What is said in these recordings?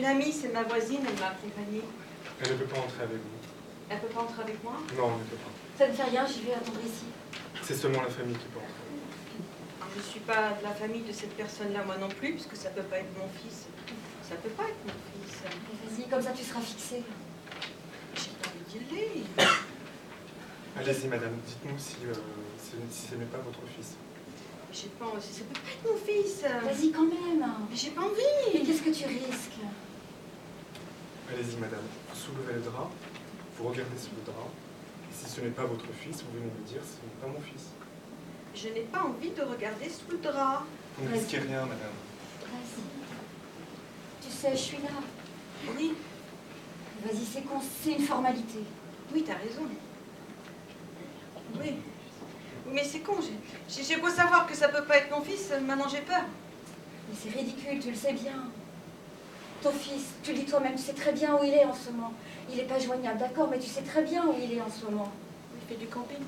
une amie, c'est ma voisine, elle m'a accompagnée. Elle ne peut pas entrer avec vous. Elle peut pas entrer avec moi? Non, elle ne peut pas. Ça ne fait rien, j'y vais attendre ici. C'est seulement la famille qui peut entrer. Je ne suis pas de la famille de cette personne-là, moi non plus, puisque ça peut pas être mon fils. Ça peut pas être mon fils. Vas-y, comme ça tu seras fixée. J'ai pas envie d'y aller. Allez-y, madame, dites-nous si ce n'est pas votre fils. J'ai pas envie, ça peut pas être mon fils. Vas-y quand même. Mais j'ai pas envie. Mais qu'est-ce que tu risques? Allez-y, madame, vous soulevez le drap, vous regardez sous le drap, et si ce n'est pas votre fils, vous venez me dire ce n'est pas mon fils. Je n'ai pas envie de regarder sous le drap. Vous ne risquez rien, madame. Vas-y. Tu sais, je suis là. Oui, Vas-y, c'est con, c'est une formalité. oui, t'as raison. Oui. Mais c'est con, j'ai beau savoir que ça peut pas être mon fils, maintenant j'ai peur. Mais c'est ridicule, tu le sais bien. Ton fils, tu le dis toi-même, tu sais très bien où il est en ce moment. Il n'est pas joignable, d'accord, mais tu sais très bien où il est en ce moment. Il fait du camping.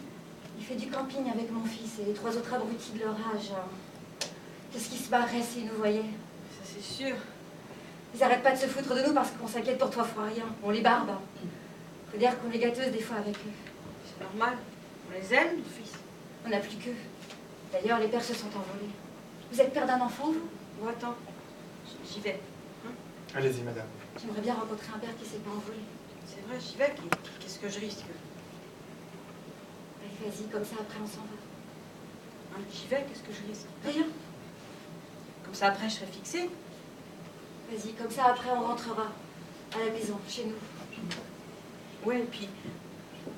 Il fait du camping avec mon fils et les 3 autres abrutis de leur âge. Qu'est-ce qui se barrait s'ils nous voyaient? Ça c'est sûr. Ils arrêtent pas de se foutre de nous parce qu'on s'inquiète pour 3 fois rien. On les barbe. Faut dire qu'on est gâteuse des fois avec eux. C'est normal. On les aime, nos fils. On n'a plus qu'eux. D'ailleurs, les pères se sont envolés. Vous êtes père d'un enfant, vous? Bon, attends, j'y vais. Allez-y, madame. J'aimerais bien rencontrer un père qui s'est pas envolé. C'est vrai, j'y vais. Qu'est-ce que je risque? Allez, vas-y, comme ça, après, on s'en va. Hein, j'y vais, qu'est-ce que je risque? Rien. Comme ça, après, je serai fixée. Vas-y, comme ça, après, on rentrera à la maison, chez nous. Ouais, et puis,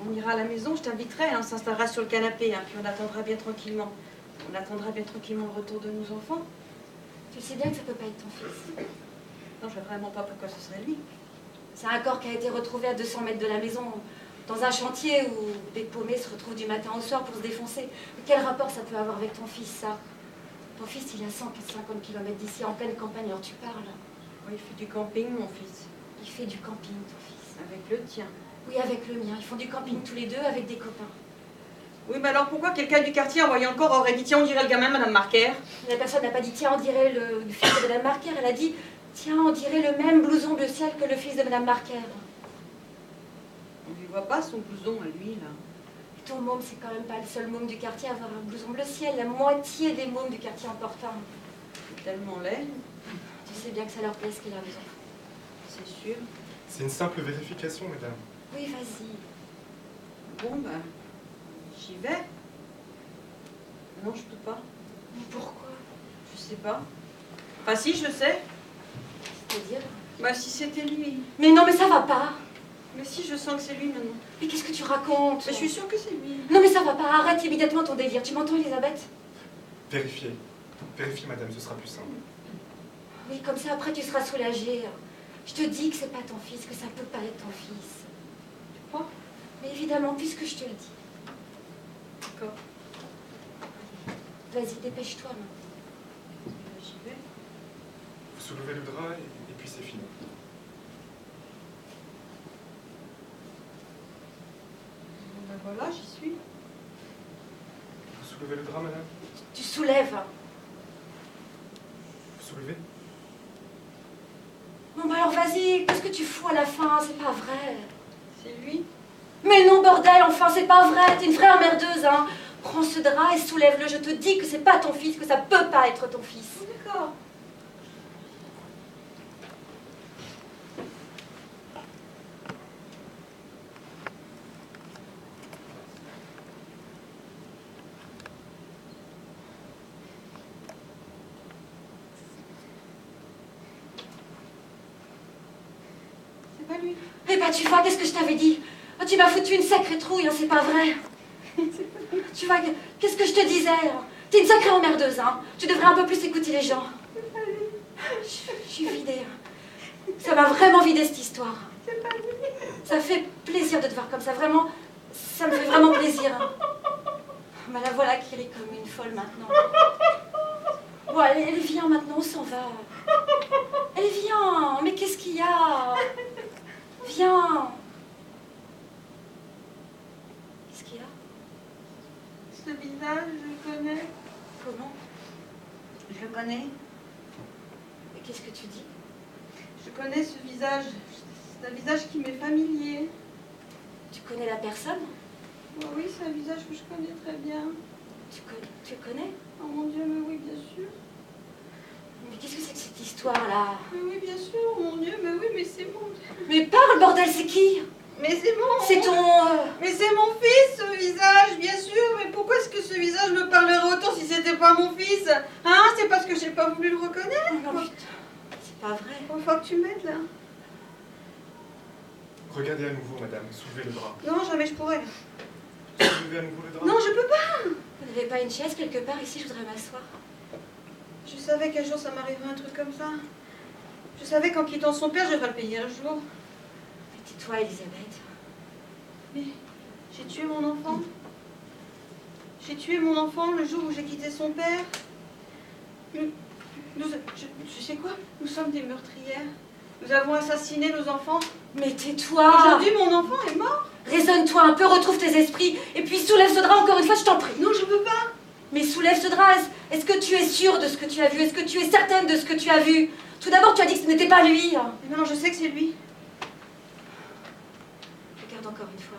on ira à la maison, je t'inviterai, hein, on s'installera sur le canapé, hein, puis on attendra bien tranquillement. On attendra bien tranquillement le retour de nos enfants. Tu sais bien que ça peut pas être ton fils. Non, je vois vraiment pas pourquoi ce serait lui. C'est un corps qui a été retrouvé à 200 mètres de la maison, dans un chantier où des paumés se retrouvent du matin au soir pour se défoncer. Mais quel rapport ça peut avoir avec ton fils, ça? Ton fils, il est à 150 km d'ici, en pleine campagne, alors tu parles. Oui, il fait du camping, mon fils. Il fait du camping, ton fils. Avec le tien. Oui, avec le mien. Ils font du camping tous les deux avec des copains. Oui, mais alors pourquoi quelqu'un du quartier, en voyant le corps, aurait dit tiens, on dirait le gamin, Madame Marquer? La personne n'a pas dit tiens, on dirait le fils de Madame Marquer. Elle a dit tiens, on dirait le même blouson bleu ciel que le fils de Madame Marquer. On lui voit pas son blouson à lui, là. Et ton môme, c'est quand même pas le seul môme du quartier à avoir un blouson bleu ciel. La moitié des mômes du quartier en portent un. C'est tellement laid. Tu sais bien que ça leur plaît ce qu'il a besoin. C'est sûr. C'est une simple vérification, madame. Oui, vas-y. Bon, ben, j'y vais. Non, je peux pas. Mais pourquoi? Je sais pas. Enfin, si, je sais. C'est-à-dire? Bah, si c'était lui. Mais non, mais ça va pas. Mais si, je sens que c'est lui maintenant. Mais qu'est-ce que tu racontes? Mais je suis sûre que c'est lui. Non, mais ça va pas. Arrête immédiatement ton délire. Tu m'entends, Elisabeth? Vérifiez. Vérifiez, madame, ce sera plus simple. Oui, comme ça, après, tu seras soulagée. Je te dis que c'est pas ton fils, que ça peut pas être ton fils. Tu crois? Mais évidemment, puisque je te le dis. D'accord. Vas-y, dépêche-toi, maintenant. J'y vais. Vous soulevez le drap et puis c'est fini. Bon, ben voilà, j'y suis. Vous soulevez le drap, madame? Tu soulèves. Vous soulevez? Bon, bah alors vas-y, qu'est-ce que tu fous à la fin? C'est pas vrai. C'est lui? Mais non, bordel, enfin, c'est pas vrai. T'es une vraie emmerdeuse, hein. Prends ce drap et soulève-le. Je te dis que c'est pas ton fils, que ça peut pas être ton fils. D'accord. C'est pas lui. Eh ben, tu vois, qu'est-ce que je t'avais dit? Oh, tu m'as foutu une sacrée trouille, hein, c'est pas vrai. Tu vois, qu'est-ce que je te disais? T'es une sacrée emmerdeuse, hein. Tu devrais un peu plus écouter les gens. Je suis vidée. Hein. Ça m'a vraiment vidé cette histoire. Ça fait plaisir de te voir comme ça, vraiment. Ça me fait vraiment plaisir. Hein. Bah, la voilà qui rit comme une folle maintenant. Bon, elle vient maintenant, on s'en va. Elle vient. Mais qu'est-ce qu'il y a? Viens. Qu'est-ce qu'il y a? Ce visage, je le connais. Comment? Je le connais. Mais qu'est-ce que tu dis? Je connais ce visage. C'est un visage qui m'est familier. Tu connais la personne? Oh oui, c'est un visage que je connais très bien. Tu connais? Oh mon Dieu, mais oui, bien sûr. Mais qu'est-ce que c'est que cette histoire-là? Mais oui, bien sûr, mon Dieu, mais oui, mais c'est mon... Mais parle, bordel, c'est qui? Mais c'est mon... C'est ton... Mais c'est mon fils, ce visage, bien sûr. Mais pourquoi est-ce que ce visage me parlerait autant si c'était pas mon fils? Hein? C'est parce que j'ai pas voulu le reconnaître? Oh non, putain, c'est pas vrai. Il faut que tu m'aides, là. Regardez à nouveau, madame. Soulevez le drap. Non, jamais je pourrais. Soulevez à nouveau le drap. Non, je peux pas. Vous n'avez pas une chaise quelque part ici? Je voudrais m'asseoir. Je savais qu'un jour ça m'arriverait un truc comme ça. Je savais qu'en quittant son père, je devrais le payer un jour. Mais tais-toi, Elisabeth. Mais j'ai tué mon enfant. J'ai tué mon enfant le jour où j'ai quitté son père. Je sais quoi? Nous sommes des meurtrières. Nous avons assassiné nos enfants. Mais tais-toi. Aujourd'hui, mon enfant est mort. Raisonne-toi un peu, retrouve tes esprits, et puis soulève ce drap encore une fois, je t'en prie. Non, je peux pas. Mais soulève ce drap, est-ce que tu es sûre de ce que tu as vu? Est-ce que tu es certaine de ce que tu as vu? Tout d'abord, tu as dit que ce n'était pas lui. Mais non, je sais que c'est lui. Regarde encore une fois.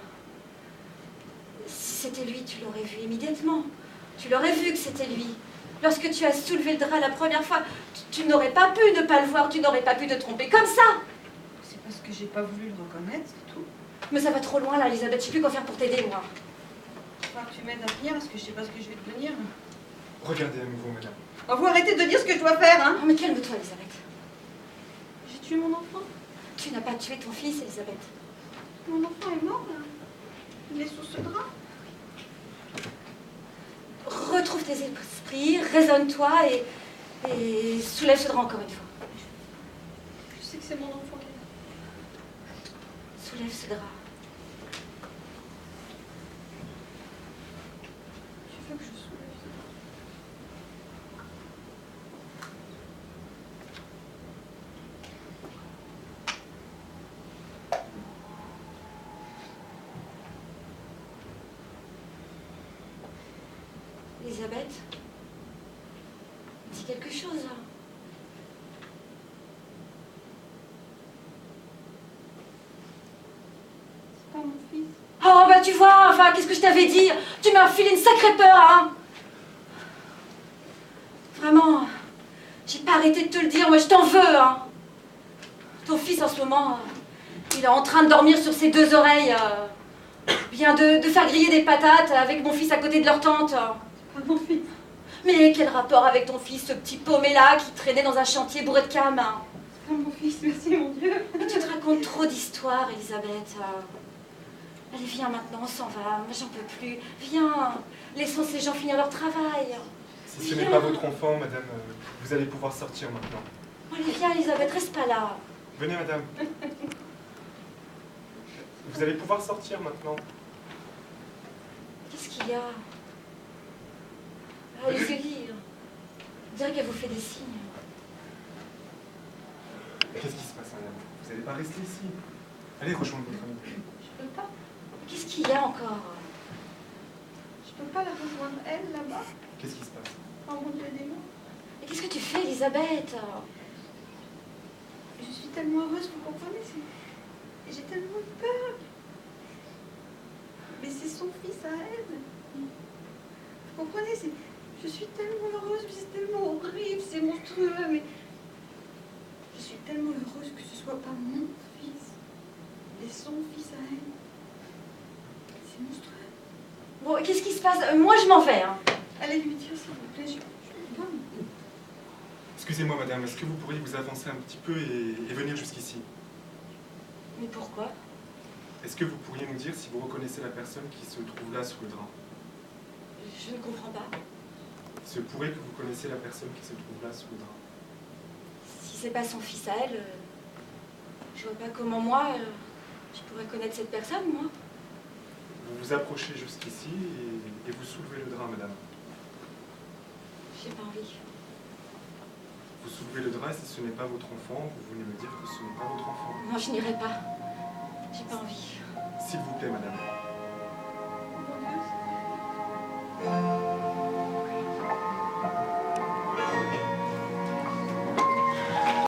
Si c'était lui, tu l'aurais vu immédiatement. Tu l'aurais vu que c'était lui. Lorsque tu as soulevé le drap la première fois, tu n'aurais pas pu ne pas le voir, tu n'aurais pas pu te tromper comme ça. C'est parce que j'ai pas voulu le reconnaître, c'est tout. Mais ça va trop loin là, Elisabeth, je sais plus quoi faire pour t'aider, moi. Il va falloir que tu m'aides à venir parce que je sais pas ce que je vais devenir. Regardez à nouveau, madame. Oh, vous arrêtez de dire ce que je dois faire, hein? Oh, mais calme-toi, Elisabeth. J'ai tué mon enfant. Tu n'as pas tué ton fils, Elisabeth. Mon enfant est mort, là. Il est sous ce drap. Retrouve tes esprits, raisonne-toi et soulève ce drap encore une fois. Je sais que c'est mon enfant qui est là. Soulève ce drap. Tu veux que je soulève ce drap? Elisabeth, dis quelque chose. C'est pas mon fils. Oh, bah tu vois, enfin, qu'est-ce que je t'avais dit? Tu m'as filé une sacrée peur, hein? Vraiment, j'ai pas arrêté de te le dire, moi je t'en veux, hein? Ton fils en ce moment, il est en train de dormir sur ses deux oreilles. Vient de faire griller des patates avec mon fils à côté de leur tante. C'est pas mon fils. Mais quel rapport avec ton fils, ce petit paumé-là qui traînait dans un chantier bourré de cam? C'est pas mon fils, merci mon Dieu. Mais tu te racontes trop d'histoires, Elisabeth. Allez, viens maintenant, on s'en va. Moi, j'en peux plus. Viens, laissons ces gens finir leur travail. Si ce n'est pas votre enfant, madame, vous allez pouvoir sortir maintenant. Allez, viens, Elisabeth, reste pas là. Venez, madame. Vous allez pouvoir sortir maintenant. Qu'est-ce qu'il y a? Allez-y. On dirait qu'elle vous fait des signes. Qu'est-ce qui se passe, madame? Vous n'allez pas rester ici. Allez, rejoindre votre amie. Je peux pas. Qu'est-ce qu'il y a encore? Je peux pas la rejoindre, elle, là-bas. Qu'est-ce qui se passe? Oh mon Dieu, aidez-moi. Mais qu'est-ce que tu fais, Elisabeth? Je suis tellement heureuse, vous comprenez? J'ai tellement peur. Mais c'est son fils à elle. Vous comprenez? Je suis tellement heureuse, mais c'est tellement horrible, c'est monstrueux, mais... Je suis tellement heureuse que ce soit pas mon fils, mais son fils à elle. C'est monstrueux. Bon, qu'est-ce qui se passe? Moi, je m'en vais, hein. Allez lui dire, s'il vous plaît, je peux pas. Excusez-moi, madame, est-ce que vous pourriez vous avancer un petit peu et venir jusqu'ici? Mais pourquoi? Est-ce que vous pourriez nous dire si vous reconnaissez la personne qui se trouve là sous le drap? Je ne comprends pas. Il se pourrait que vous connaissiez la personne qui se trouve là sous le drap. Si c'est pas son fils à elle, je vois pas comment moi, je pourrais connaître cette personne, moi. Vous vous approchez jusqu'ici et vous soulevez le drap, madame. J'ai pas envie. Vous soulevez le drap et si ce n'est pas votre enfant, vous venez me dire que ce n'est pas votre enfant. Non, je n'irai pas. J'ai pas envie. S'il vous plaît, madame.